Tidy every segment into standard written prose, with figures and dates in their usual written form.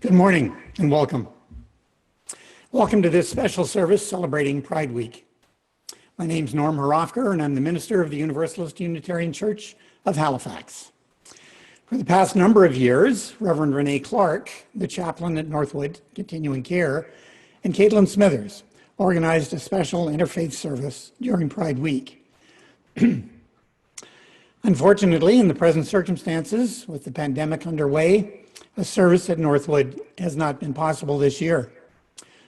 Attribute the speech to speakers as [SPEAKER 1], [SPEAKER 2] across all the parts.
[SPEAKER 1] Good morning and welcome. Welcome to this special service celebrating Pride Week. My name's Norm Horofker and I'm the minister of the Universalist Unitarian Church of Halifax. For the past number of years, Reverend Renee Clark, the chaplain at Northwood Continuing Care, and Caitlin Smithers organized a special interfaith service during Pride Week. Unfortunately, in the present circumstances, with the pandemic underway, a service at Northwood has not been possible this year.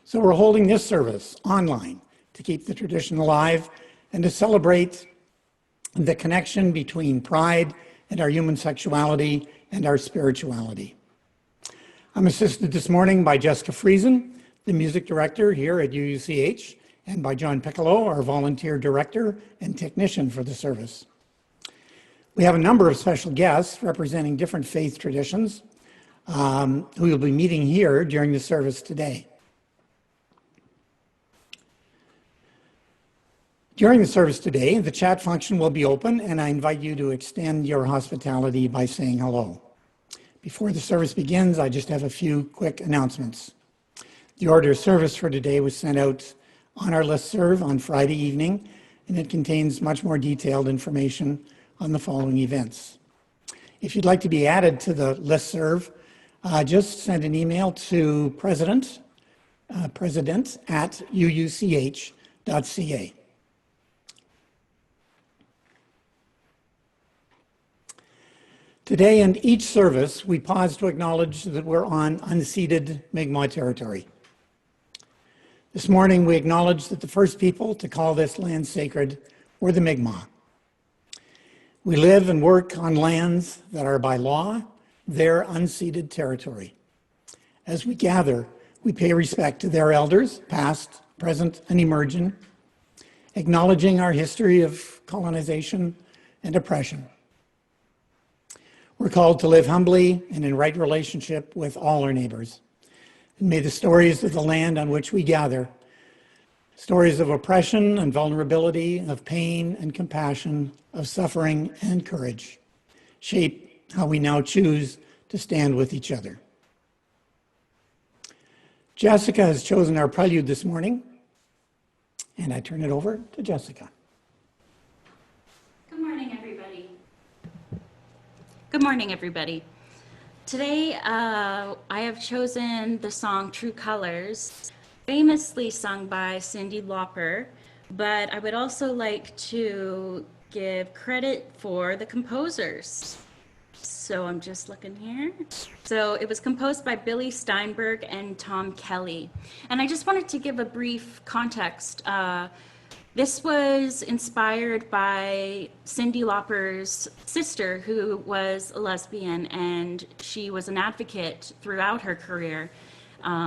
[SPEAKER 1] So we're holding this service online to keep the tradition alive and to celebrate the connection between pride and our human sexuality and our spirituality. I'm assisted this morning by Jessica Friesen, the music director here at UUCH, and by John Piccolo, our volunteer director and technician for the service. We have a number of special guests representing different faith traditions who will be meeting here during the service today. During the service today, the chat function will be open, and I invite you to extend your hospitality by saying hello. Before the service begins, I just have a few quick announcements. The order of service for today was sent out on our listserv on Friday evening, and it contains much more detailed information on the following events. If you'd like to be added to the listserv, just send an email to president at uuch.ca. Today, in each service, we pause to acknowledge that we're on unceded Mi'kmaq territory. This morning, we acknowledge that the first people to call this land sacred were the Mi'kmaq. We live and work on lands that are by law their unceded territory. As we gather, we pay respect to their elders, past, present, and emerging, acknowledging our history of colonization and oppression. We're called to live humbly and in right relationship with all our neighbors. And may the stories of the land on which we gather, stories of oppression and vulnerability, of pain and compassion, of suffering and courage, shape how we now choose to stand with each other. Jessica has chosen our prelude this morning, and I turn it over to Jessica.
[SPEAKER 2] Good morning, everybody. Good morning, everybody. Today, I have chosen the song True Colors, famously sung by Cyndi Lauper, but I would also like to give credit for the composers. So I'm just looking here. So it was composed by Billy Steinberg and Tom Kelly. And I just wanted to give a brief context. This was inspired by Cyndi Lauper's sister, who was a lesbian, and she was an advocate throughout her career.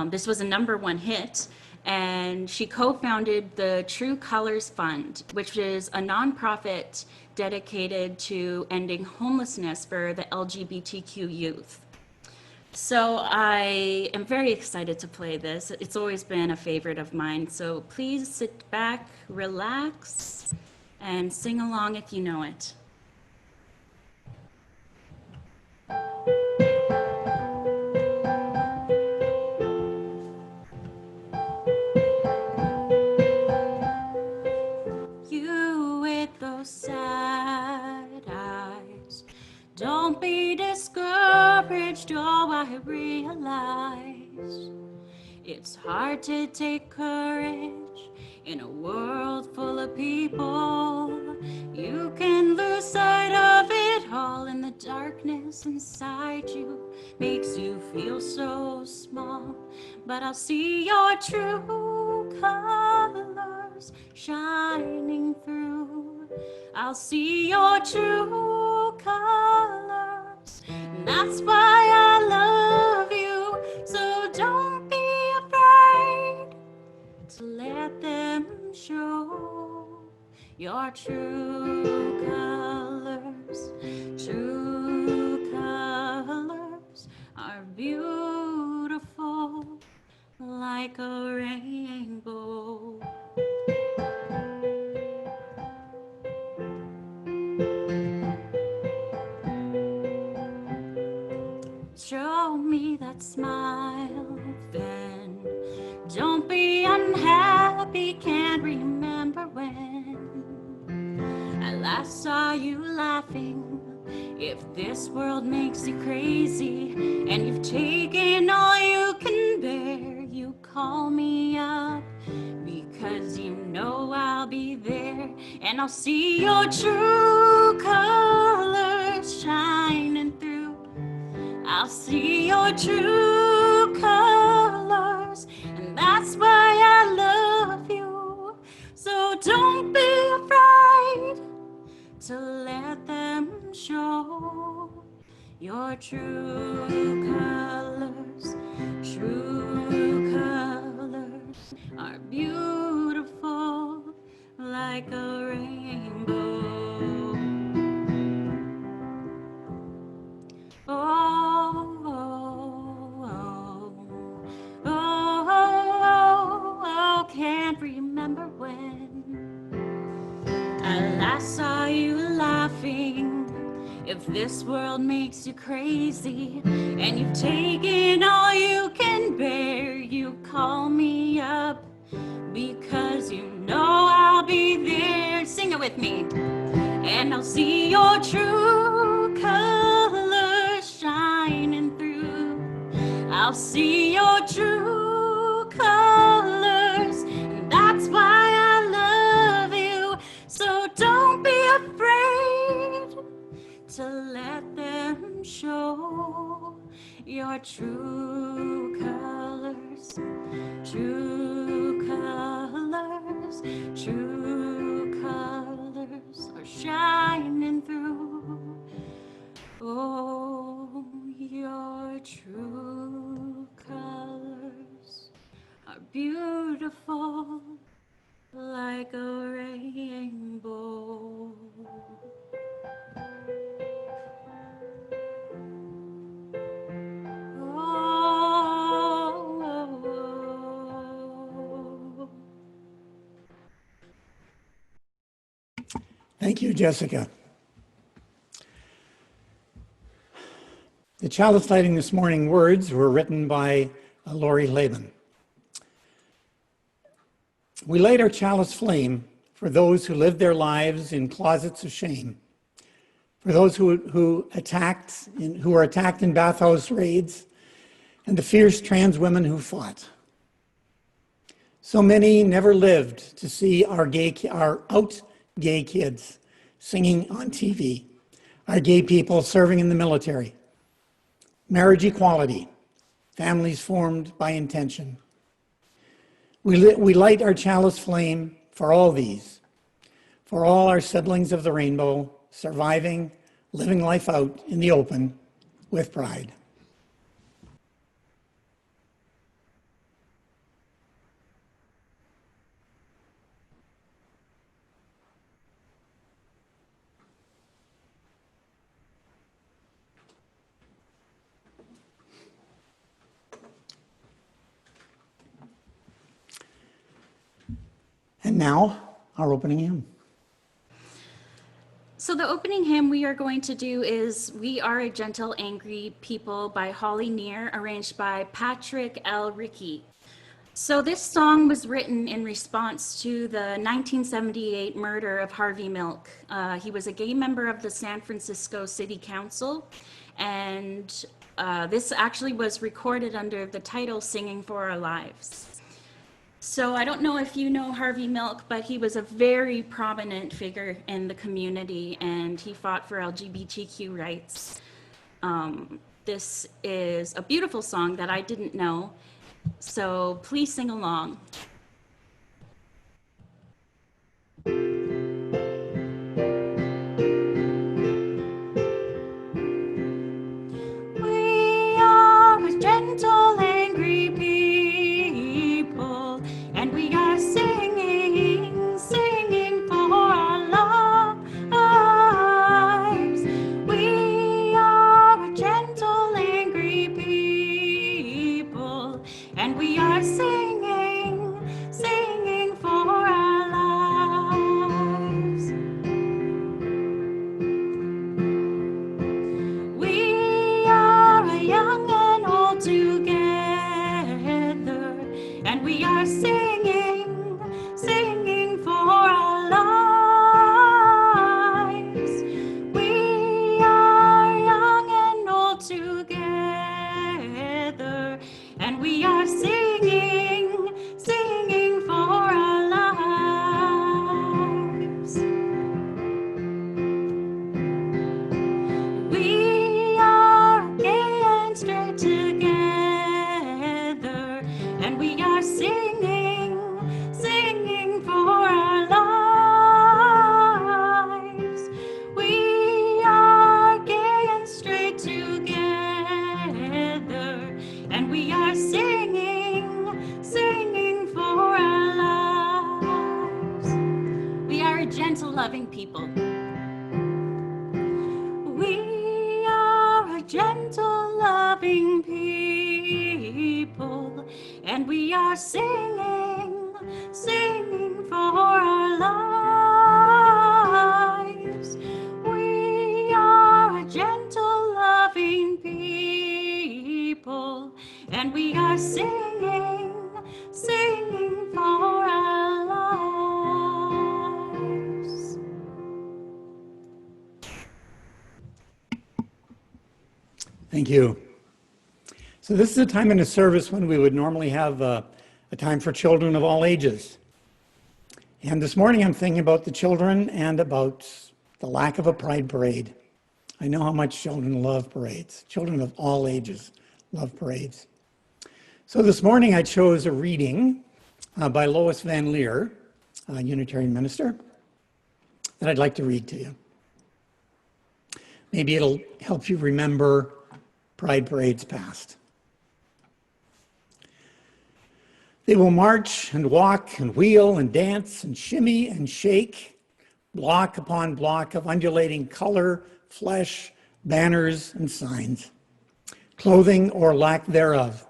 [SPEAKER 2] This was a #1 hit, and she co-founded the True Colors Fund, which is a nonprofit dedicated to ending homelessness for the LGBTQ youth. So I am very excited to play this. It's always been a favorite of mine. So please sit back, relax, and sing along if you know it. You with those sad eyes, don't be discouraged, oh, I realize it's hard to take courage in a world full of people. You can lose sight of it all, and the darkness inside you makes you feel so small. But I'll see your true colors shining through. I'll see your true colors, and that's why I love you. So don't be afraid to let them show your true colors. True colors are beautiful like a rainbow. Show me that smile unhappy, can't remember when I last saw you laughing. If this world makes you crazy and you've taken all you can bear, you call me up because you know I'll be there, and I'll see your true colors shining through. I'll see your true colors, and that's why I love you. So don't be afraid to let them show your true colors. True colors are beautiful like a rainbow. Oh, oh, oh, oh, oh, can't remember when I last saw you laughing. If this world makes you crazy and you've taken all you can bear, you call me up because you know I'll be there. Sing it with me. And I'll see your true colors shining through. I'll see your true colors, and that's why I love you. So don't be afraid to let them show your true colors. True colors, true colors are shining through. Oh, your true colors are beautiful like a rainbow.
[SPEAKER 1] Thank you, Jessica. The chalice lighting this morning words were written by Lori Laban. We light our chalice flame for those who lived their lives in closets of shame, for those who were attacked in bathhouse raids, and the fierce trans women who fought. So many never lived to see our out gay kids singing on TV, our gay people serving in the military, marriage equality, families formed by intention. We light our chalice flame for all these, for all our siblings of the rainbow, surviving, living life out in the open with pride. And now, our opening hymn.
[SPEAKER 2] So the opening hymn we are going to do is We Are a Gentle Angry People by Holly Near, arranged by Patrick L. Rickey. So this song was written in response to the 1978 murder of Harvey Milk. He was a gay member of the San Francisco City Council, and this actually was recorded under the title Singing for Our Lives. So I don't know if you know Harvey Milk, but he was a very prominent figure in the community, and he fought for LGBTQ rights. This is a beautiful song that I didn't know, so please sing along. We are a gentle, angry people, and we are singing, singing for our lives. We are a gentle, angry people, and we are singing, loving people, and we are singing, singing for our lives. We are a gentle, loving people, and we are singing, singing for our lives.
[SPEAKER 1] Thank you. So this is a time in the service when we would normally have a time for children of all ages. And this morning I'm thinking about the children and about the lack of a pride parade. I know how much children love parades. Children of all ages love parades. So this morning I chose a reading by Lois Van Leer, a Unitarian minister, that I'd like to read to you. Maybe it'll help you remember pride parades past. They will march and walk and wheel and dance and shimmy and shake, block upon block of undulating color, flesh, banners, and signs, clothing or lack thereof,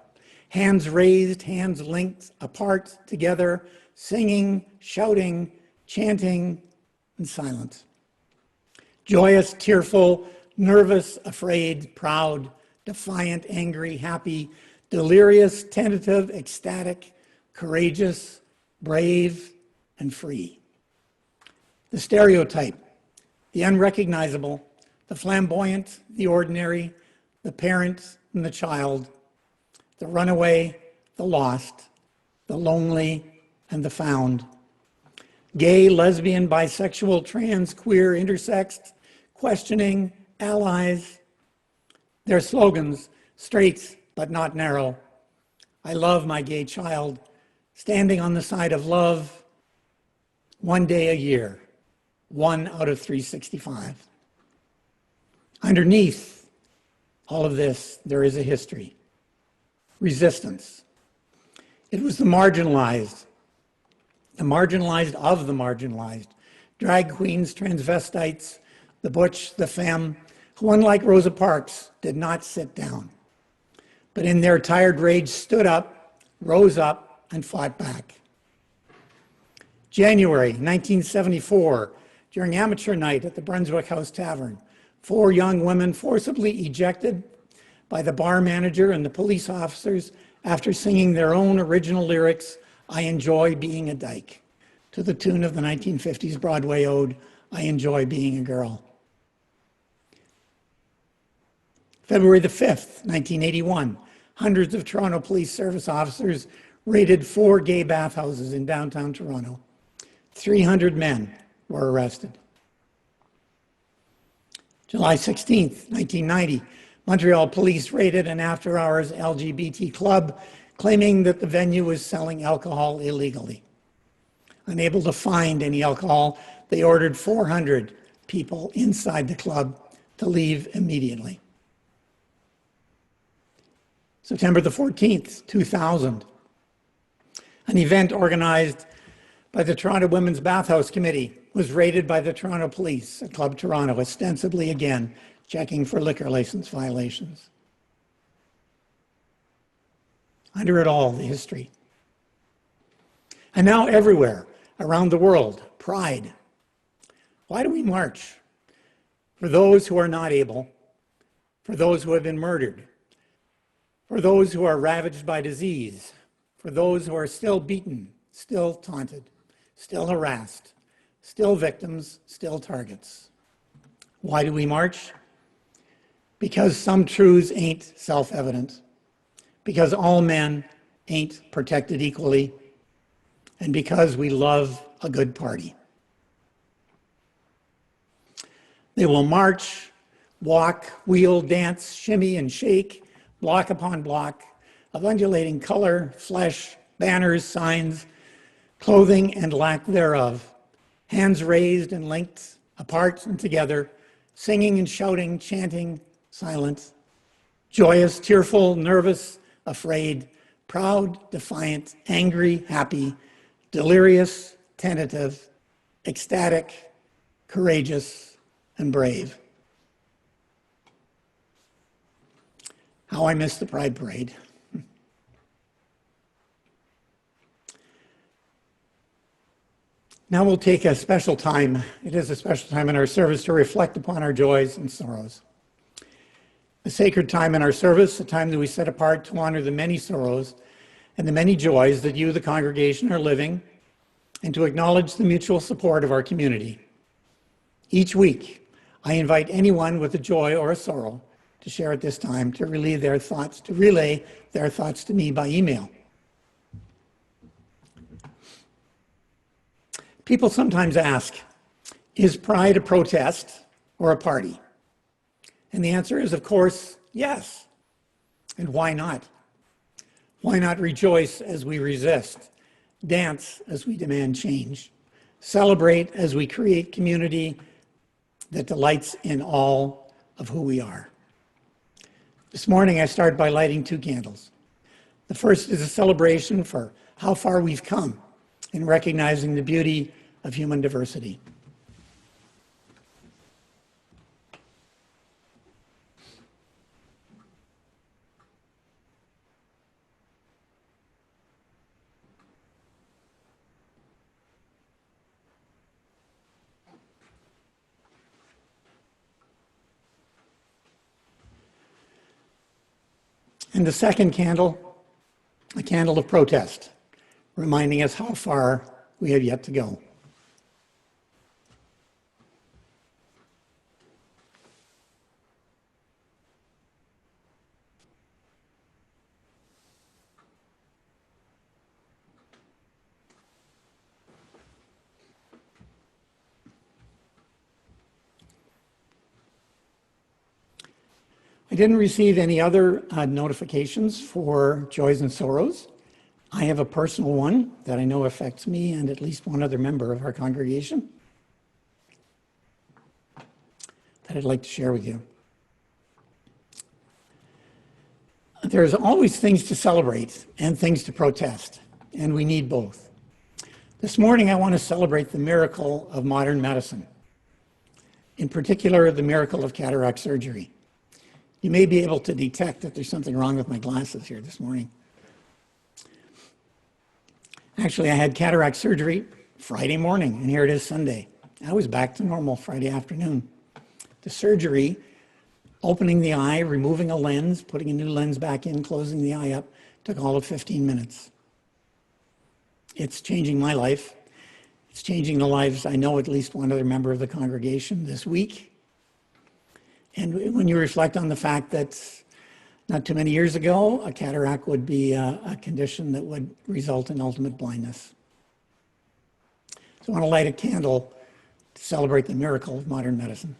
[SPEAKER 1] hands raised, hands linked, apart, together, singing, shouting, chanting, and silent. Joyous, tearful, nervous, afraid, proud, defiant, angry, happy, delirious, tentative, ecstatic, courageous, brave, and free. The stereotype, the unrecognizable, the flamboyant, the ordinary, the parent and the child, the runaway, the lost, the lonely, and the found. Gay, lesbian, bisexual, trans, queer, intersex, questioning, allies. Their slogans, straight but not narrow. I love my gay child, standing on the side of love, one day a year, 1 out of 365. Underneath all of this, there is a history. Resistance. It was the marginalized of the marginalized, drag queens, transvestites, the butch, the femme, who, unlike Rosa Parks, did not sit down, but in their tired rage stood up, rose up, and fought back. January 1974, during amateur night at the Brunswick House Tavern, 4 young women forcibly ejected by the bar manager and the police officers after singing their own original lyrics, I Enjoy Being a Dyke, to the tune of the 1950s Broadway ode, I Enjoy Being a Girl. February the 5th, 1981, hundreds of Toronto Police Service officers raided 4 gay bathhouses in downtown Toronto. 300 men were arrested. July 16th, 1990, Montreal police raided an after-hours LGBT club, claiming that the venue was selling alcohol illegally. Unable to find any alcohol, they ordered 400 people inside the club to leave immediately. September the 14th, 2000, an event organized by the Toronto Women's Bathhouse Committee was raided by the Toronto Police at Club Toronto, ostensibly again checking for liquor license violations. Under it all, the history. And now everywhere around the world, pride. Why do we march? For those who are not able, for those who have been murdered, for those who are ravaged by disease, for those who are still beaten, still taunted, still harassed, still victims, still targets. Why do we march? Because some truths ain't self-evident, because all men ain't protected equally, and because we love a good party. They will march, walk, wheel, dance, shimmy, and shake, block upon block, of undulating color, flesh, banners, signs, clothing and lack thereof, hands raised and linked, apart and together, singing and shouting, chanting, silent, joyous, tearful, nervous, afraid, proud, defiant, angry, happy, delirious, tentative, ecstatic, courageous, and brave. How I miss the Pride Parade. Now we'll take a special time. It is a special time in our service to reflect upon our joys and sorrows. A sacred time in our service, a time that we set apart to honor the many sorrows and the many joys that you, the congregation, are living, and to acknowledge the mutual support of our community. Each week, I invite anyone with a joy or a sorrow to share at this time, to relay their thoughts to me by email. People sometimes ask, is Pride a protest or a party? And the answer is, of course, yes. And why not? Why not rejoice as we resist, dance as we demand change, celebrate as we create community that delights in all of who we are? This morning, I start by lighting 2 candles. The first is a celebration for how far we've come in recognizing the beauty of human diversity. And the second candle, a candle of protest, reminding us how far we have yet to go. I didn't receive any other notifications for joys and sorrows. I have a personal one that I know affects me and at least one other member of our congregation that I'd like to share with you. There's always things to celebrate and things to protest, and we need both. This morning, I want to celebrate the miracle of modern medicine, in particular, the miracle of cataract surgery. You may be able to detect that there's something wrong with my glasses here this morning. Actually, I had cataract surgery Friday morning, and here it is Sunday. I was back to normal Friday afternoon. The surgery, opening the eye, removing a lens, putting a new lens back in, closing the eye up, took all of 15 minutes. It's changing my life. It's changing the lives, I know, at least one other member of the congregation this week. And when you reflect on the fact that not too many years ago, a cataract would be a condition that would result in ultimate blindness. So I want to light a candle to celebrate the miracle of modern medicine.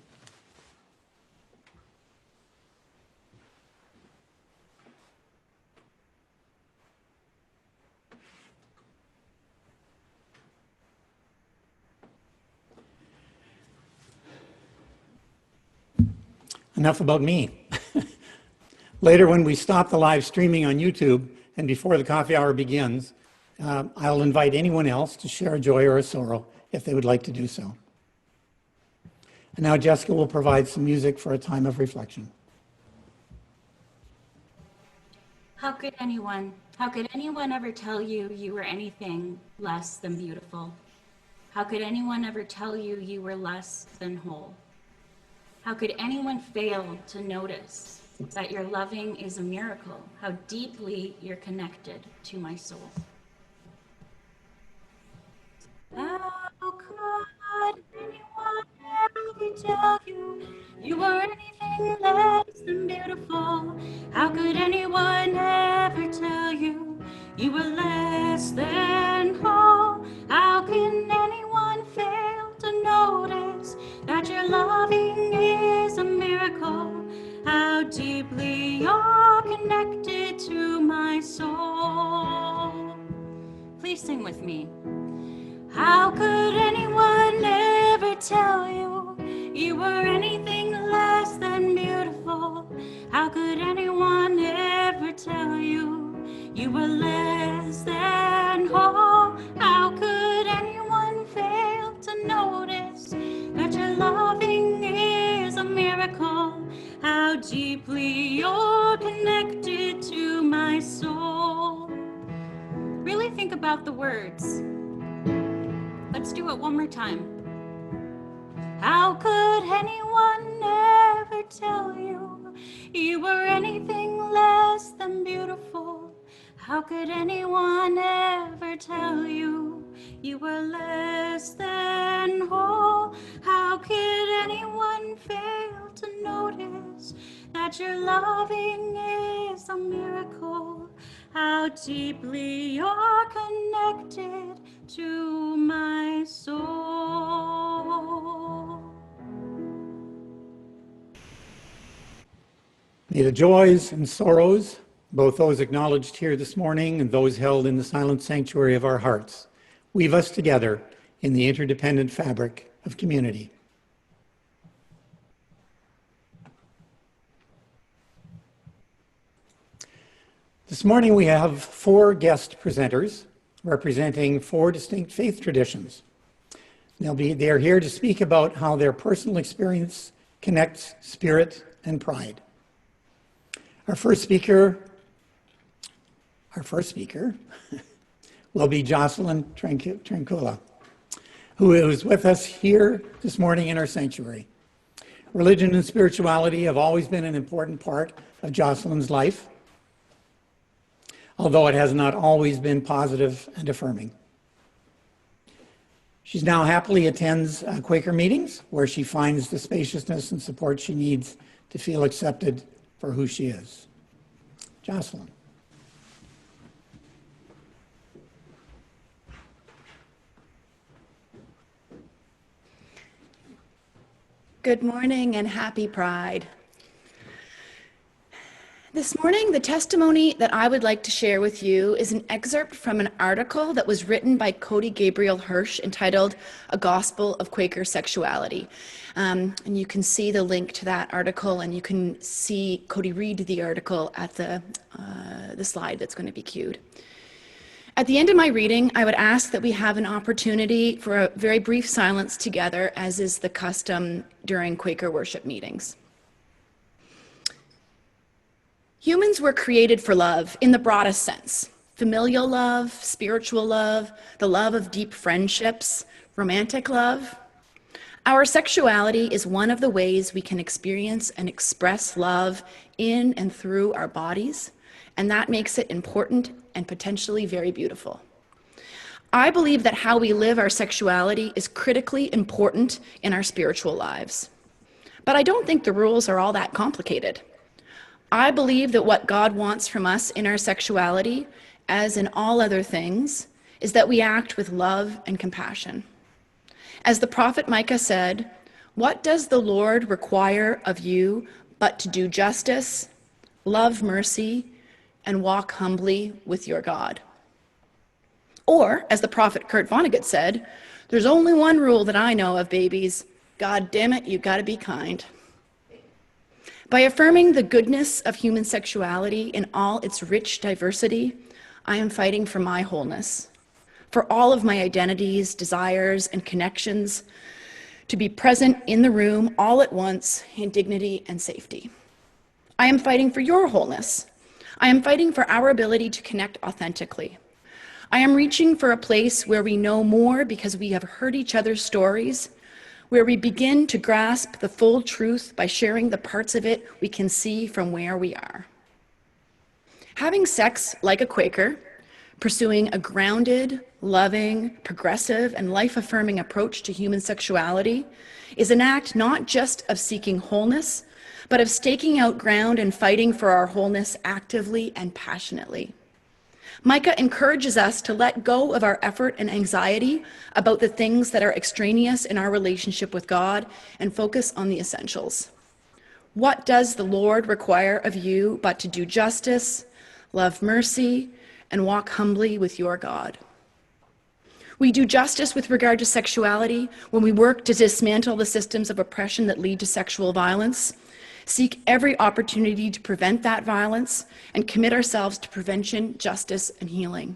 [SPEAKER 1] Enough about me. Later, when we stop the live streaming on YouTube and before the coffee hour begins, I'll invite anyone else to share a joy or a sorrow if they would like to do so. And now Jessica will provide some music for a time of reflection.
[SPEAKER 2] How could anyone ever tell you you were anything less than beautiful? How could anyone ever tell you you were less than whole? How could anyone fail to notice that your loving is a miracle, how deeply you're connected to my soul? How could anyone ever tell you you were anything less than beautiful? How could anyone ever tell you you were less than whole? How can anyone fail to notice that your loving is a miracle? How deeply you're connected to my soul. Please sing with me. How could anyone ever tell you you were anything less than beautiful? How could anyone ever tell you you were less than whole? How could anyone fail to notice that your loving is a miracle? how deeply you're connected to my soul. Really think about the words. Let's do it one more time. How could anyone ever tell you you were anything less than beautiful? How could anyone ever tell you you were less than whole? How could anyone fail to notice that your loving is a miracle? How deeply you're connected to my soul.
[SPEAKER 1] May the joys and sorrows, both those acknowledged here this morning and those held in the silent sanctuary of our hearts, weave us together in the interdependent fabric of community. This morning we have 4 guest presenters representing 4 distinct faith traditions. They are here to speak about how their personal experience connects spirit and pride. Our first speaker will be Jocelyn Tranquilla, who is with us here this morning in our sanctuary. Religion and spirituality have always been an important part of Jocelyn's life, although it has not always been positive and affirming. She now happily attends Quaker meetings, where she finds the spaciousness and support she needs to feel accepted for who she is. Jocelyn.
[SPEAKER 3] Good morning and happy Pride. This morning, the testimony that I would like to share with you is an excerpt from an article that was written by Cody Gabriel Hirsch entitled A Gospel of Quaker Sexuality. And you can see the link to that article, and you can see Cody read the article at the slide that's going to be queued. At the end of my reading, I would ask that we have an opportunity for a very brief silence together, as is the custom during Quaker worship meetings. Humans were created for love in the broadest sense: familial love, spiritual love, the love of deep friendships, romantic love. Our sexuality is one of the ways we can experience and express love in and through our bodies, and that makes it important and potentially very beautiful. I believe that how we live our sexuality is critically important in our spiritual lives. But I don't think the rules are all that complicated. I believe that what God wants from us in our sexuality, as in all other things, is that we act with love and compassion. As the prophet Micah said, "What does the Lord require of you but to do justice, love mercy, and walk humbly with your God?" Or, as the prophet Kurt Vonnegut said, "There's only one rule that I know of, babies. God damn it, you gotta be kind." By affirming the goodness of human sexuality in all its rich diversity, I am fighting for my wholeness, for all of my identities, desires, and connections to be present in the room all at once in dignity and safety. I am fighting for your wholeness. I am fighting for our ability to connect authentically. I am reaching for a place where we know more because we have heard each other's stories, where we begin to grasp the full truth by sharing the parts of it we can see from where we are. Having sex like a Quaker, pursuing a grounded, loving, progressive, and life-affirming approach to human sexuality is an act not just of seeking wholeness, but of staking out ground and fighting for our wholeness actively and passionately. Micah encourages us to let go of our effort and anxiety about the things that are extraneous in our relationship with God and focus on the essentials. What does the Lord require of you but to do justice, love mercy, and walk humbly with your God? We do justice with regard to sexuality when we work to dismantle the systems of oppression that lead to sexual violence, seek every opportunity to prevent that violence, and commit ourselves to prevention, justice, and healing.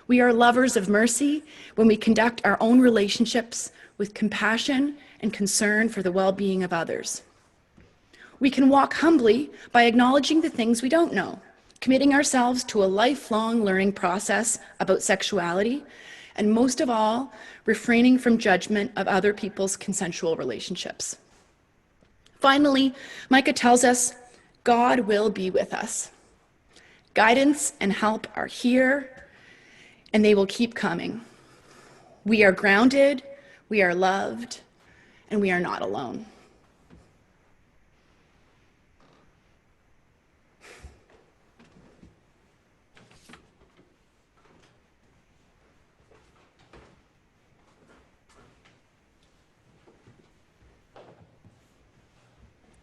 [SPEAKER 3] We are lovers of mercy when we conduct our own relationships with compassion and concern for the well-being of others. We can walk humbly by acknowledging the things we don't know, committing ourselves to a lifelong learning process about sexuality, and most of all, refraining from judgment of other people's consensual relationships. Finally, Micah tells us, God will be with us. Guidance and help are here, and they will keep coming. We are grounded, we are loved, and we are not alone.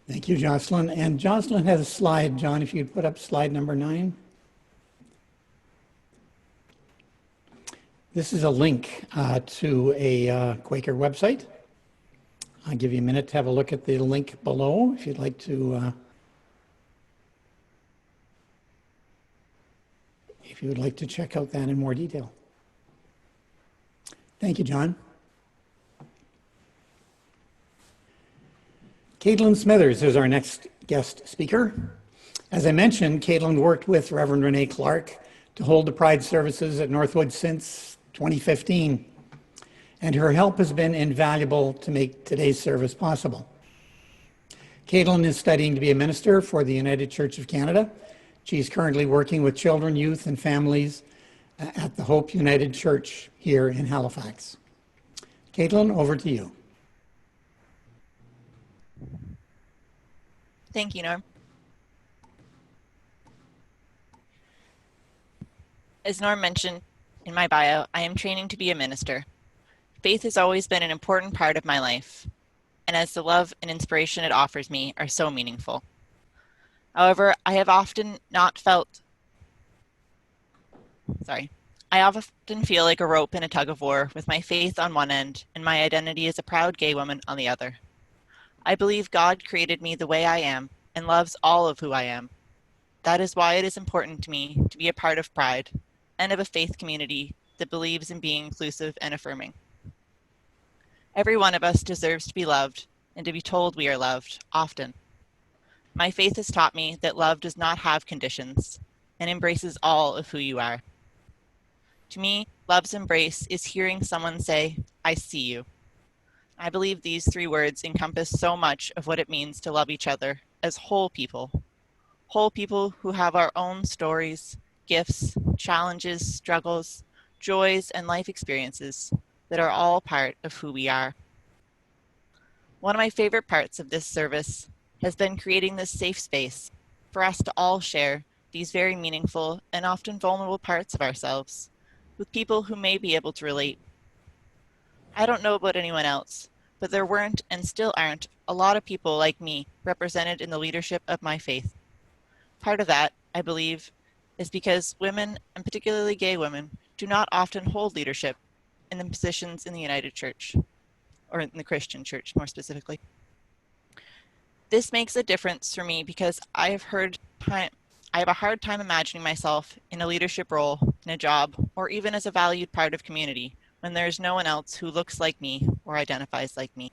[SPEAKER 1] Thank you, Jocelyn. And Jocelyn has a slide. John, if you could put up slide number 9. This is a link to a Quaker website. I'll give you a minute to have a look at the link below if you'd like to check out that in more detail. Thank you, John. Caitlin Smithers is our next guest speaker. As I mentioned, Caitlin worked with Reverend Renee Clark to hold the Pride services at Northwood since 2015, and her help has been invaluable to make today's service possible. Caitlin is studying to be a minister for the United Church of Canada. She's currently working with children, youth, and families at the Hope United Church here in Halifax. Caitlin, over to you.
[SPEAKER 4] Thank you, Norm. As Norm mentioned in my bio, I am training to be a minister. Faith has always been an important part of my life, and as the love and inspiration it offers me are so meaningful. However, I often feel like a rope in a tug of war with my faith on one end and my identity as a proud gay woman on the other. I believe God created me the way I am and loves all of who I am. That is why it is important to me to be a part of Pride and of a faith community that believes in being inclusive and affirming. Every one of us deserves to be loved and to be told we are loved, often. My faith has taught me that love does not have conditions and embraces all of who you are. To me, love's embrace is hearing someone say, "I see you." I believe these 3 words encompass so much of what it means to love each other as whole people who have our own stories, gifts, challenges, struggles, joys, and life experiences that are all part of who we are. One of my favorite parts of this service has been creating this safe space for us to all share these very meaningful and often vulnerable parts of ourselves with people who may be able to relate. I don't know about anyone else, but there weren't and still aren't a lot of people like me represented in the leadership of my faith. Part of that, I believe, is because women, and particularly gay women, do not often hold leadership in the positions in the United Church, or in the Christian church more specifically. This makes a difference for me because I have a hard time imagining myself in a leadership role, in a job, or even as a valued part of community when there is no one else who looks like me or identifies like me.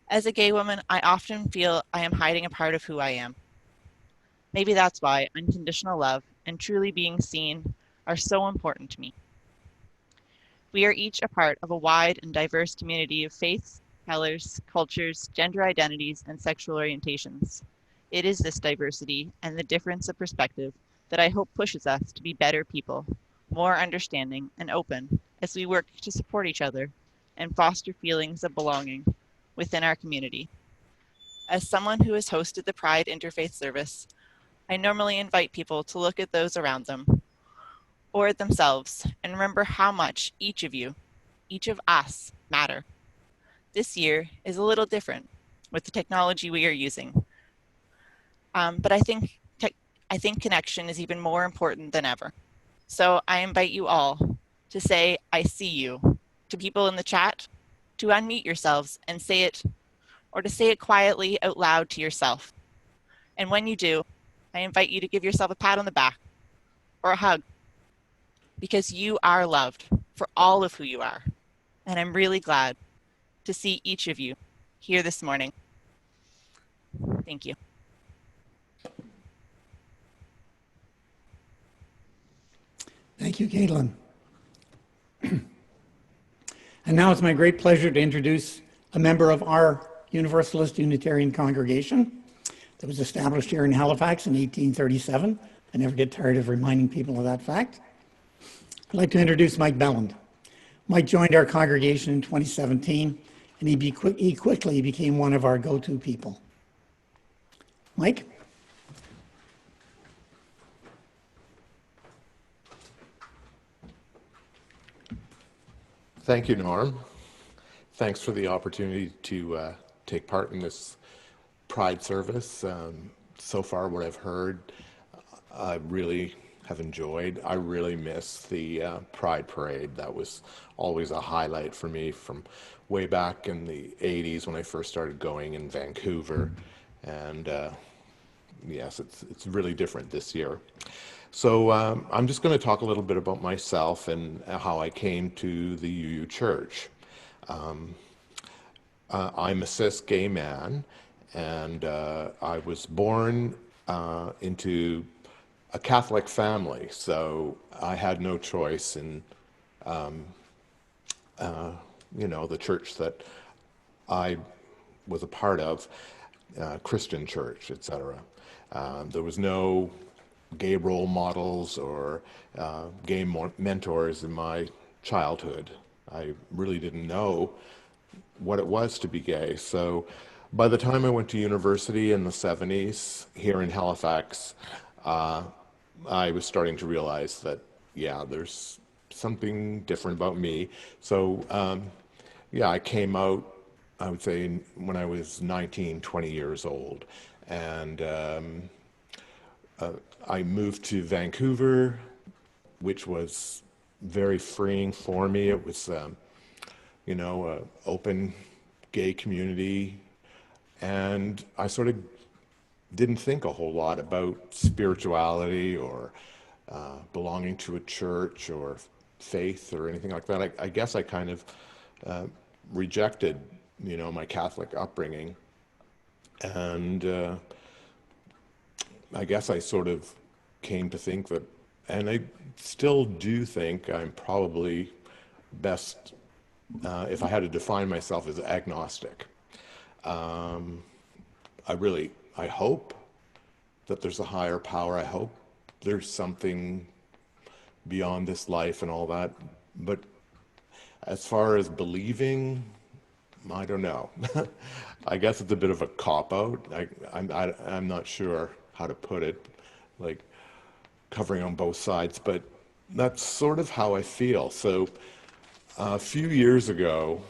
[SPEAKER 4] As a gay woman, I often feel I am hiding a part of who I am. Maybe that's why unconditional love and truly being seen are so important to me. We are each a part of a wide and diverse community of faiths, colors, cultures, gender identities, and sexual orientations. It is this diversity and the difference of perspective that I hope pushes us to be better people, more understanding and open as we work to support each other and foster feelings of belonging within our community. As someone who has hosted the Pride Interfaith Service, I normally invite people to look at those around them or at themselves and remember how much each of you, each of us, matter. This year is a little different with the technology we are using, but I think connection is even more important than ever. So I invite you all to say, "I see you," to people in the chat, to unmute yourselves and say it, or to say it quietly out loud to yourself. And when you do, I invite you to give yourself a pat on the back or a hug, because you are loved for all of who you are. And I'm really glad to see each of you here this morning. Thank you. Thank you.
[SPEAKER 1] Thank you, Caitlin. And now it's my great pleasure to introduce a member of our Universalist Unitarian congregation that was established here in Halifax in 1837. I never get tired of reminding people of that fact. I'd like to introduce Mike Belland. Mike joined our congregation in 2017, and he quickly became one of our go-to people. Mike?
[SPEAKER 5] Thank you, Norm. Thanks for the opportunity to take part in this Pride service. So far, what I've heard, I really have enjoyed. I really miss the Pride Parade. That was always a highlight for me from way back in the 80s when I first started going in Vancouver. And yes, it's really different this year. So I'm just going to talk a little bit about myself and how I came to the UU Church. I'm a cis gay man, and I was born into a Catholic family, so I had no choice in, the church that I was a part of, Christian church, etc. There was no gay role models or gay mentors in my childhood. I really didn't know what it was to be gay. So by the time I went to university in the 70s here in Halifax, I was starting to realize that, yeah, there's something different about me. So, I came out, I would say, when I was 19, 20 years old. And I moved to Vancouver, which was very freeing for me. It was, an open gay community. And I sort of didn't think a whole lot about spirituality or belonging to a church or faith or anything like that. I guess I kind of rejected, my Catholic upbringing. And I guess I sort of came to think that, and I still do think I'm probably best, if I had to define myself, as agnostic. I hope that there's a higher power. I hope there's something beyond this life and all that. But as far as believing, I don't know. I guess it's a bit of a cop-out. I'm not sure how to put it, like covering on both sides, but that's sort of how I feel. So a few years ago,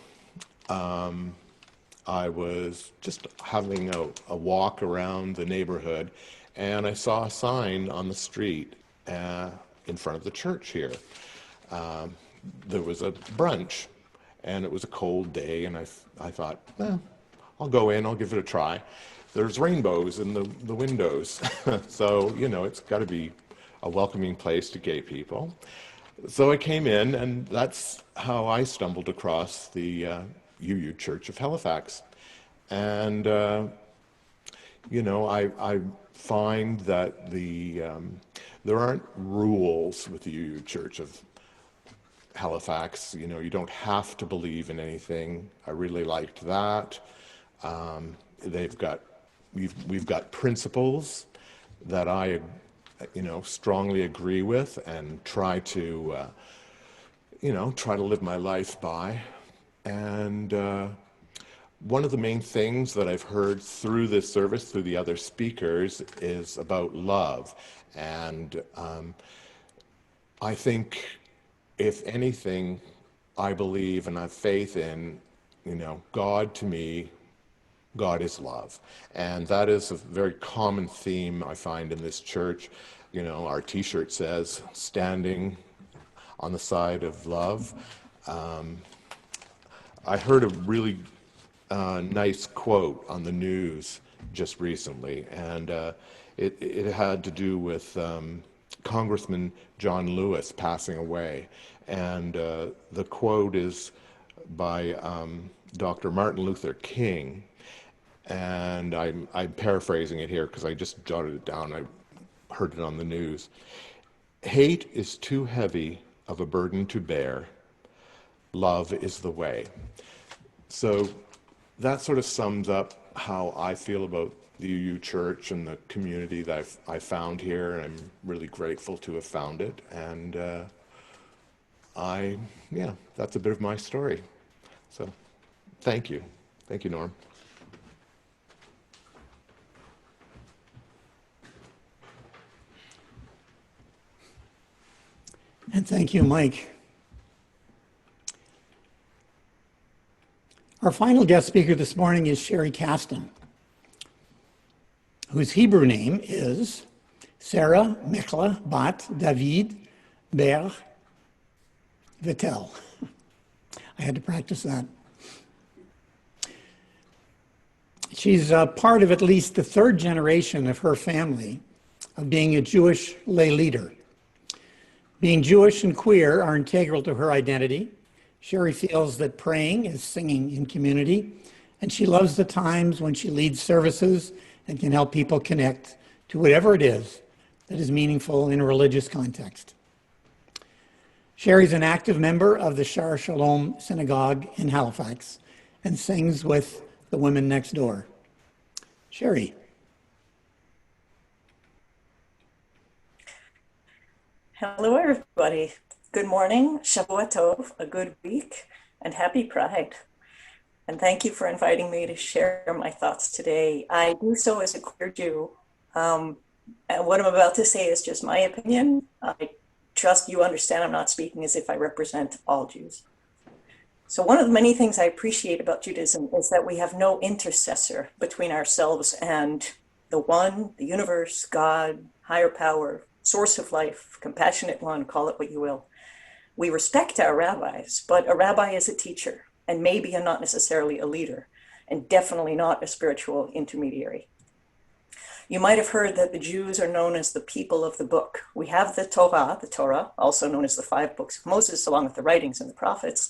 [SPEAKER 5] I was just having a walk around the neighborhood, and I saw a sign on the street in front of the church here. There was a brunch, and it was a cold day, and I thought, I'll go in, I'll give it a try. There's rainbows in the windows, so, it's got to be a welcoming place to gay people. So I came in, and that's how I stumbled across the UU Church of Halifax. And, I find that there aren't rules with the UU Church of Halifax. You don't have to believe in anything. I really liked that. We've got principles that I, strongly agree with and try to live my life by. And one of the main things that I've heard through this service, through the other speakers, is about love. And I think, if anything, I believe and have faith in, God. To me, God is love. And that is a very common theme I find in this church. Our t-shirt says, standing on the side of love. I heard a really nice quote on the news just recently, and it had to do with Congressman John Lewis passing away. And the quote is by Dr. Martin Luther King, And I'm paraphrasing it here because I just jotted it down. I heard it on the news. Hate is too heavy of a burden to bear. Love is the way. So that sort of sums up how I feel about the UU Church and the community that I found here. And I'm really grateful to have found it. And yeah, that's a bit of my story. So thank you. Thank you, Norm.
[SPEAKER 1] And thank you, Mike. Our final guest speaker this morning is Sherry Caston, whose Hebrew name is Sarah Michla Bat David Ber Vittel. I had to practice that. She's part of at least the third generation of her family of being a Jewish lay leader. Being Jewish and queer are integral to her identity. Sherry feels that praying is singing in community, and she loves the times when she leads services and can help people connect to whatever it is that is meaningful in a religious context. Sherry's an active member of the Shar Shalom Synagogue in Halifax and sings with the women next door. Sherry.
[SPEAKER 6] Hello, everybody. Good morning, Shavua Tov, a good week, and happy Pride. And thank you for inviting me to share my thoughts today. I do so as a queer Jew. And what I'm about to say is just my opinion. I trust you understand I'm not speaking as if I represent all Jews. So one of the many things I appreciate about Judaism is that we have no intercessor between ourselves and the one, the universe, God, higher power, source of life, compassionate one, call it what you will. We respect our rabbis, but a rabbi is a teacher and maybe not necessarily a leader, and definitely not a spiritual intermediary. You might have heard that the Jews are known as the people of the book. We have the Torah, also known as the 5 books of Moses, along with the writings and the prophets.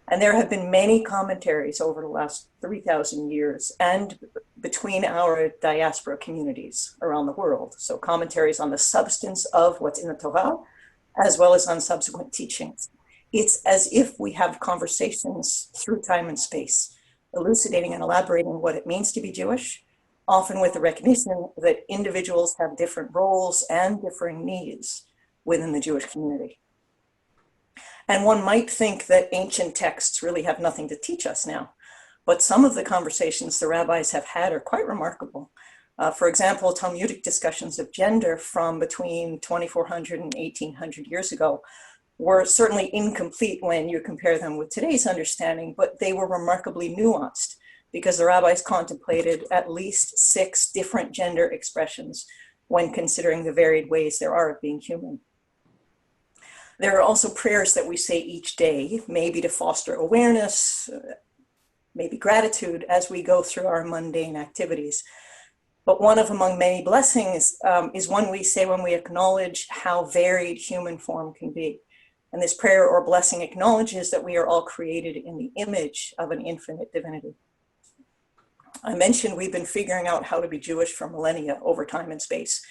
[SPEAKER 6] And there have been many commentaries over the last 3,000 years and between our diaspora communities around the world. So commentaries on the substance of what's in the Torah, as well as on subsequent teachings. It's as if we have conversations through time and space, elucidating and elaborating what it means to be Jewish, often with the recognition that individuals have different roles and differing needs within the Jewish community. And one might think that ancient texts really have nothing to teach us now, but some of the conversations the rabbis have had are quite remarkable. For example, Talmudic discussions of gender from between 2400 and 1800 years ago were certainly incomplete when you compare them with today's understanding, but they were remarkably nuanced because the rabbis contemplated at least 6 different gender expressions when considering the varied ways there are of being human. There are also prayers that we say each day, maybe to foster awareness, maybe gratitude as we go through our mundane activities. But one of among many blessings is one we say when we acknowledge how varied human form can be. And this prayer or blessing acknowledges that we are all created in the image of an infinite divinity. I mentioned we've been figuring out how to be Jewish for millennia over time and space.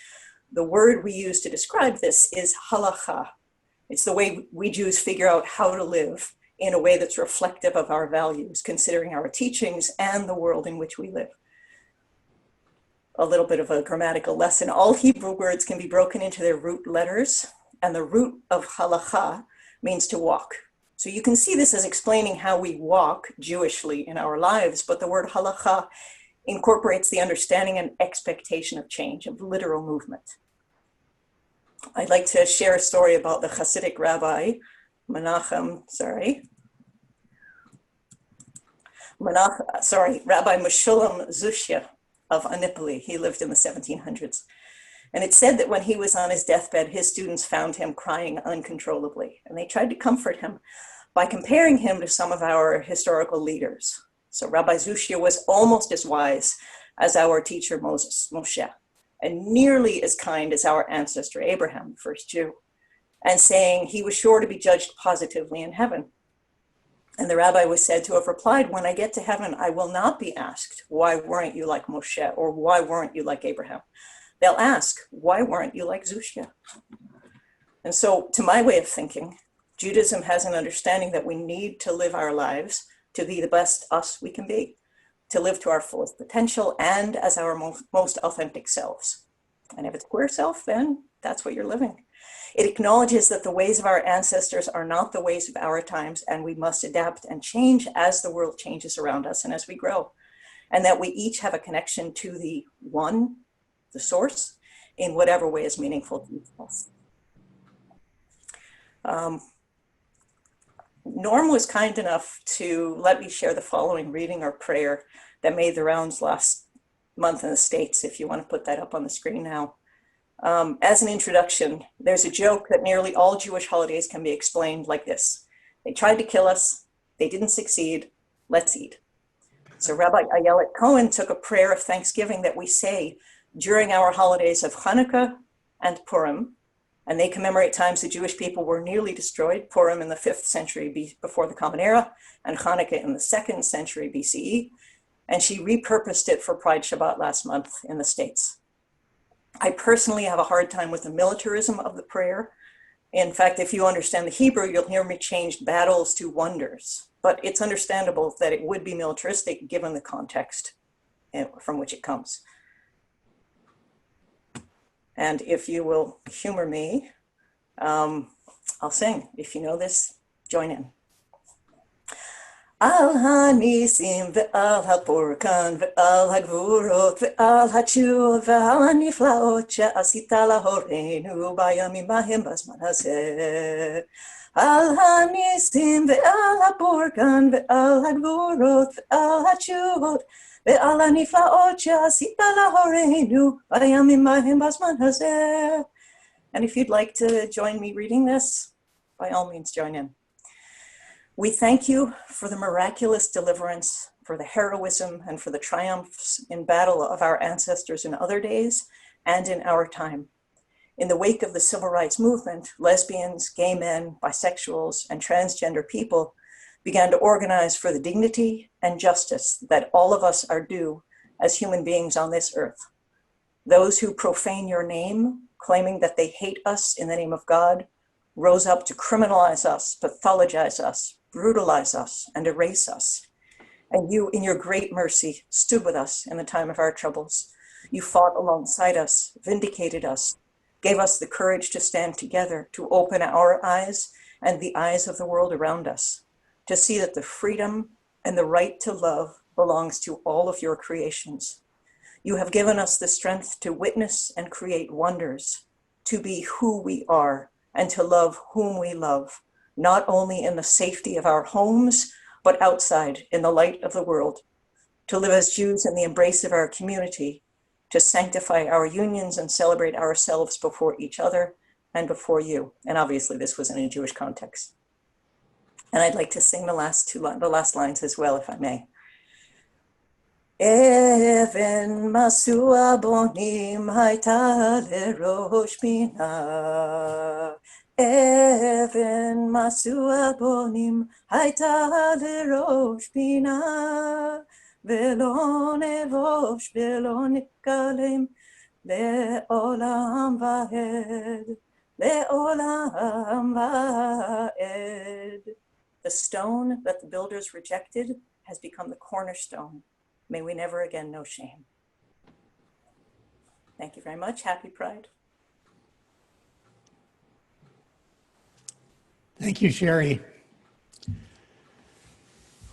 [SPEAKER 6] The word we use to describe this is halacha. It's the way we Jews figure out how to live in a way that's reflective of our values, considering our teachings and the world in which we live. A little bit of a grammatical lesson. All Hebrew words can be broken into their root letters, and the root of halacha means to walk. So you can see this as explaining how we walk Jewishly in our lives, but the word halacha incorporates the understanding and expectation of change, of literal movement. I'd like to share a story about the Hasidic rabbi, Rabbi Meshulam Zushya of Anipoli. He lived in the 1700s. And it's said that when he was on his deathbed, his students found him crying uncontrollably. And they tried to comfort him by comparing him to some of our historical leaders. So Rabbi Zushya was almost as wise as our teacher Moshe, and nearly as kind as our ancestor Abraham, the first Jew, and saying he was sure to be judged positively in heaven. And the rabbi was said to have replied, when I get to heaven, I will not be asked, why weren't you like Moshe? Or why weren't you like Abraham? They'll ask, why weren't you like Zushya? And so, to my way of thinking, Judaism has an understanding that we need to live our lives to be the best us we can be, to live to our fullest potential and as our most authentic selves. And if it's queer self, then that's what you're living. It acknowledges that the ways of our ancestors are not the ways of our times, and we must adapt and change as the world changes around us and as we grow. And that we each have a connection to the one, the source, in whatever way is meaningful to each of us. Norm was kind enough to let me share the following reading or prayer that made the rounds last month in the States, if you want to put that up on the screen now. As an introduction, there's a joke that nearly all Jewish holidays can be explained like this. They tried to kill us, they didn't succeed, let's eat. So Rabbi Ayelet Cohen took a prayer of thanksgiving that we say during our holidays of Hanukkah and Purim, and they commemorate times the Jewish people were nearly destroyed, Purim in the 5th century before the Common Era, and Hanukkah in the 2nd century BCE. And she repurposed it for Pride Shabbat last month in the States. I personally have a hard time with the militarism of the prayer. In fact, if you understand the Hebrew, you'll hear me change battles to wonders. But it's understandable that it would be militaristic given the context from which it comes. And if you will humor me, I'll sing. If you know this, join in. Al hanisim ve'al hapurkan ve'al hagvurot ve'al hatshuv ve'al haniflaot she'asita lahoreinu bayamim hahem bazman hazeh. Al hanisim ve'al hapurkan ve'al hagvurot ve'al hatshuvot ve'al haniflaot she'asita lahoreinu bayamim hahem bazman hazeh. And if you'd like to join me reading this, by all means join in. We thank you for the miraculous deliverance, for the heroism, and for the triumphs in battle of our ancestors in other days and in our time. In the wake of the civil rights movement, lesbians, gay men, bisexuals, and transgender people began to organize for the dignity and justice that all of us are due as human beings on this earth. Those who profane your name, claiming that they hate us in the name of God, rose up to criminalize us, pathologize us, brutalize us, and erase us. And you, in your great mercy, stood with us in the time of our troubles. You fought alongside us, vindicated us, gave us the courage to stand together, to open our eyes and the eyes of the world around us, to see that the freedom and the right to love belongs to all of your creations. You have given us the strength to witness and create wonders, to be who we are, and to love whom we love, not only in the safety of our homes, but outside in the light of the world, to live as Jews in the embrace of our community, to sanctify our unions and celebrate ourselves before each other and before you. And obviously this was in a Jewish context. And I'd like to sing the last lines as well, if I may. Even masua bonim hayta lerosh bina. Even masua bonim hayta lerosh bina. Velo nevosh velo nikalem leolam vaed. Leolam vaed. The stone that the builders rejected has become the cornerstone. May we never again know shame. Thank you very much. Happy Pride.
[SPEAKER 1] Thank you, Sherry.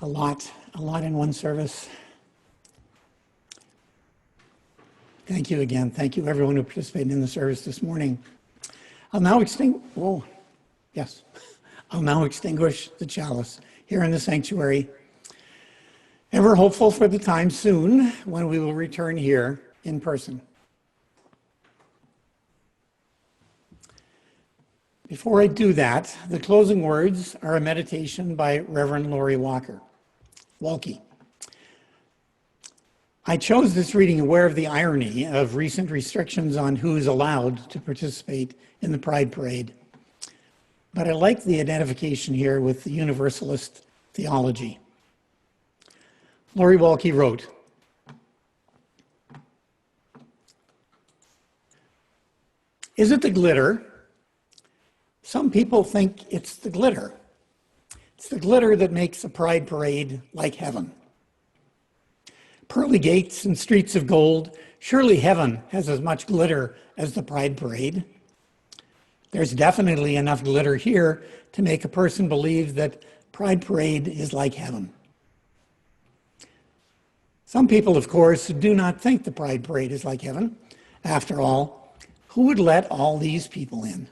[SPEAKER 1] A lot in one service. Thank you again. Thank you everyone who participated in the service this morning. I'll now extinguish the chalice here in the sanctuary. Ever hopeful for the time soon when we will return here in person. Before I do that, the closing words are a meditation by Reverend Lori Walkie. I chose this reading aware of the irony of recent restrictions on who is allowed to participate in the Pride Parade. But I like the identification here with the Universalist theology. Lori Walke wrote, "Is it the glitter? Some people think it's the glitter. It's the glitter that makes a pride parade like heaven. Pearly gates and streets of gold, surely heaven has as much glitter as the pride parade. There's definitely enough glitter here to make a person believe that pride parade is like heaven. Some people, of course, do not think the pride parade is like heaven. After all, who would let all these people in?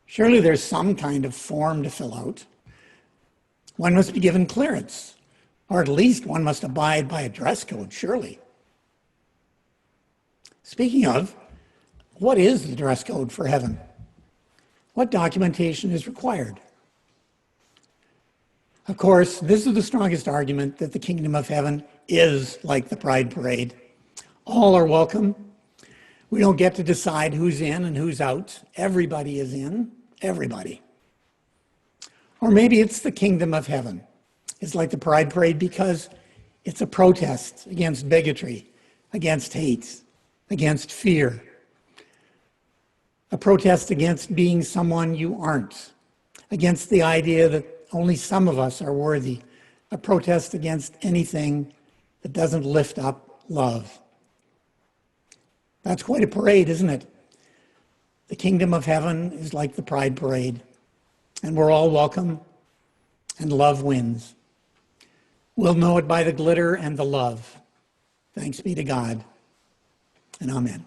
[SPEAKER 1] Surely there's some kind of form to fill out. One must be given clearance, or at least one must abide by a dress code, surely. Speaking of, what is the dress code for heaven? What documentation is required? Of course, this is the strongest argument that the kingdom of heaven is like the pride parade. All are welcome. We don't get to decide who's in and who's out. Everybody is in, everybody. Or maybe it's the kingdom of heaven. It's like the pride parade because it's a protest against bigotry, against hate, against fear. A protest against being someone you aren't, against the idea that only some of us are worthy, a protest against anything that doesn't lift up love. That's quite a parade, isn't it? The kingdom of heaven is like the pride parade, and we're all welcome, and love wins. We'll know it by the glitter and the love. Thanks be to God, and amen.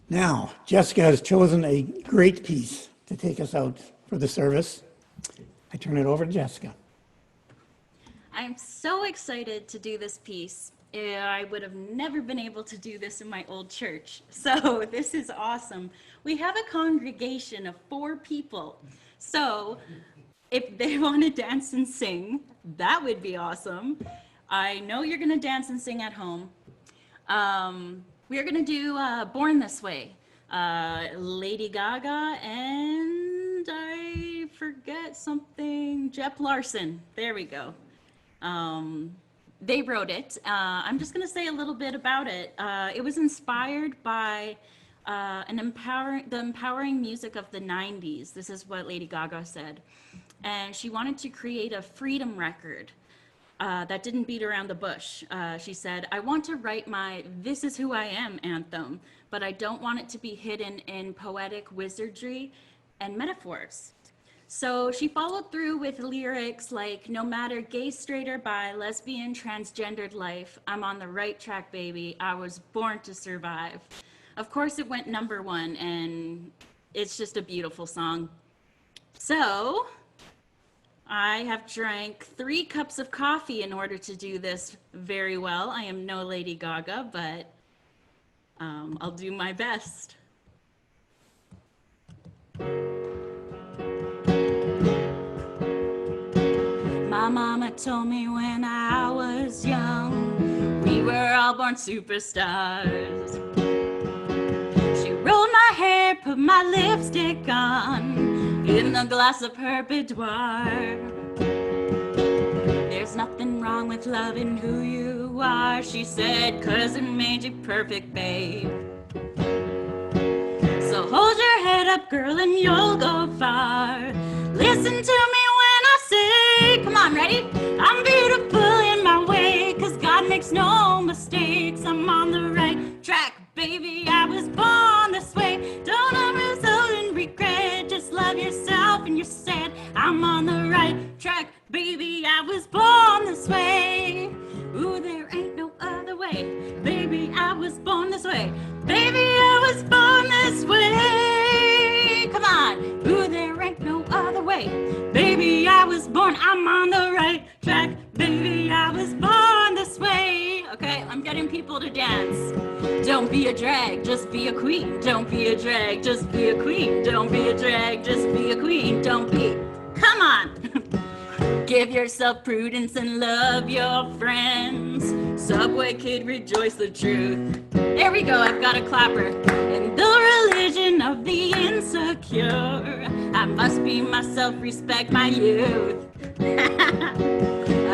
[SPEAKER 1] Now, Jessica has chosen a great piece to take us out for the service. I turn it over to Jessica.
[SPEAKER 2] I'm so excited to do this piece. I would have never been able to do this in my old church. So this is awesome. We have a congregation of 4 people. So if they want to dance and sing, that would be awesome. I know you're going to dance and sing at home. We're going to do Born This Way, Lady Gaga, and I forget something, Jeff Larson. There we go. They wrote it. I'm just going to say a little bit about it. It was inspired by the empowering music of the 90s. This is what Lady Gaga said. And she wanted to create a freedom record that didn't beat around the bush. She said, I want to write my This Is Who I Am anthem, but I don't want it to be hidden in poetic wizardry and metaphors. So she followed through with lyrics like, no matter gay, straight, or bi, lesbian, transgendered life, I'm on the right track, baby. I was born to survive. Of course, it went #1, and it's just a beautiful song. So I have drank 3 cups of coffee in order to do this very well. I am no Lady Gaga, but I'll do my best. My mama told me when I was young, we were all born superstars. She rolled my hair, put my lipstick on, in the glass of her boudoir. There's nothing wrong with loving who you are, she said, 'cause it made you perfect, babe. So hold your head up, girl, and you'll go far. Listen to me when I say, come on, ready? I'm beautiful in my way, 'cause God makes no mistakes. I'm on the right track, baby, I was born this way. Don't ever result in regret, just love yourself and you're said. I'm on the right track, baby, I was born this way. Ooh, there ain't no other way, baby, I was born this way. Baby, I was born this way. Come on. Ooh, there ain't no other way, baby, I was born. I'm on the right track, baby, I was born this way. Okay, I'm getting people to dance. Don't be a drag, just be a queen. Don't be a drag, just be a queen. Don't be a drag, just be a queen. Don't be. Come on. Give yourself prudence and love your friends. Subway kid, rejoice the truth. There we go, I've got a clapper. In the religion of the insecure, I must be myself, respect my youth.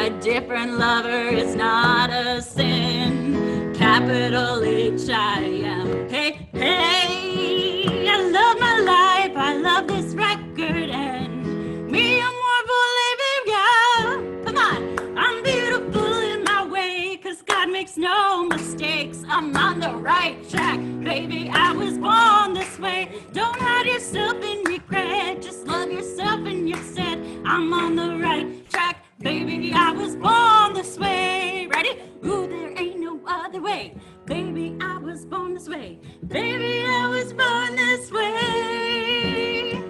[SPEAKER 2] A different lover is not a sin. Capital H-I-M. Hey, hey, I love my life, I love this record, and me, I'm more for living, yeah. Come on, I'm beautiful in my way, 'cause God makes no mistakes. I'm on the right track, baby, I was born this way. Don't hide yourself in regret, just love yourself and you're set. I'm on the right track, baby, I was born this way. Ready? Ooh, there ain't no other way. Baby, I was born this way. Baby, I was born this way.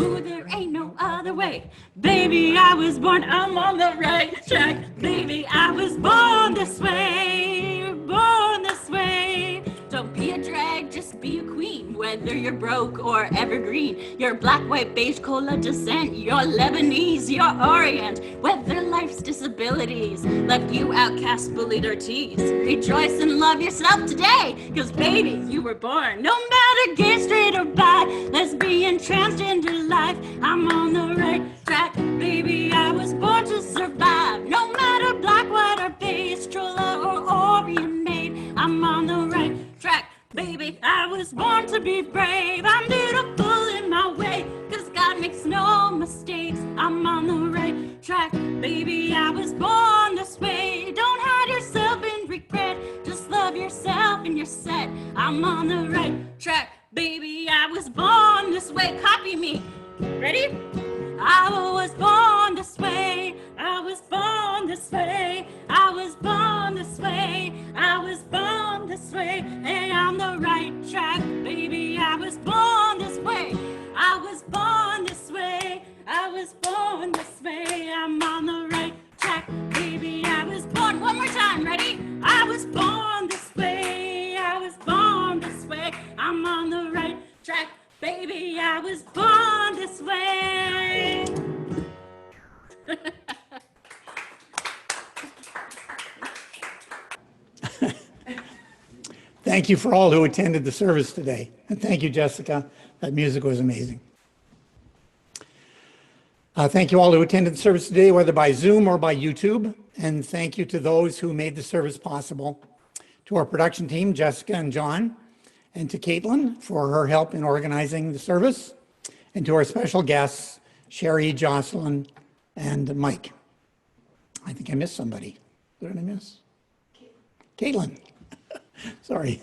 [SPEAKER 2] Ooh, there ain't no other way. Baby, I was born, I'm on the right track. Baby, I was born this way. Born this way. Don't be a drag, just be a queen. Whether you're broke or evergreen, you're black, white, beige, cola descent, you're Lebanese, you're Orient. Whether life's disabilities left you outcast, bullied, or teased, rejoice and love yourself today, 'cause baby, you were born. No matter gay, straight, or bi, lesbian, transgender life, I'm on the right track. Baby, I was born to survive. No matter black, white, or beige, stroller, or Orient maid, I'm on the right track. Baby, I was born to be brave. I'm beautiful in my way, 'cause God makes no mistakes. I'm on the right track. Baby, I was born this way. Don't hide yourself in regret. Just love yourself and you're set. I'm on the right track. Baby, I was born this way. Copy me. Ready? I was born this way. I was born this way. I was born this way. I was born this way. Hey, I'm the right track, baby. I was born this way. I was born this way. I was born this way. I'm on the right track, baby. I was born. One more time, ready? I was born this way. I was born this way. I'm on the right track, baby. I was born this way.
[SPEAKER 1] Thank you for all who attended the service today. And thank you, Jessica. That music was amazing. Thank you all who attended the service today, whether by Zoom or by YouTube. And thank you to those who made the service possible. To our production team, Jessica and John, and to Caitlin for her help in organizing the service. And to our special guests, Sherry, Jocelyn, and Mike. I think I missed somebody. What did I miss? Caitlin. Sorry.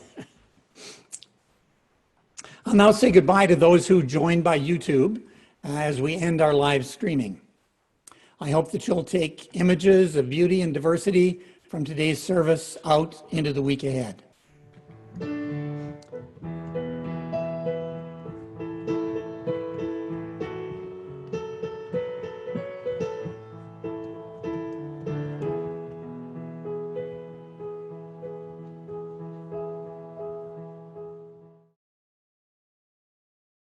[SPEAKER 1] I'll now say goodbye to those who joined by YouTube as we end our live streaming. I hope that you'll take images of beauty and diversity from today's service out into the week ahead.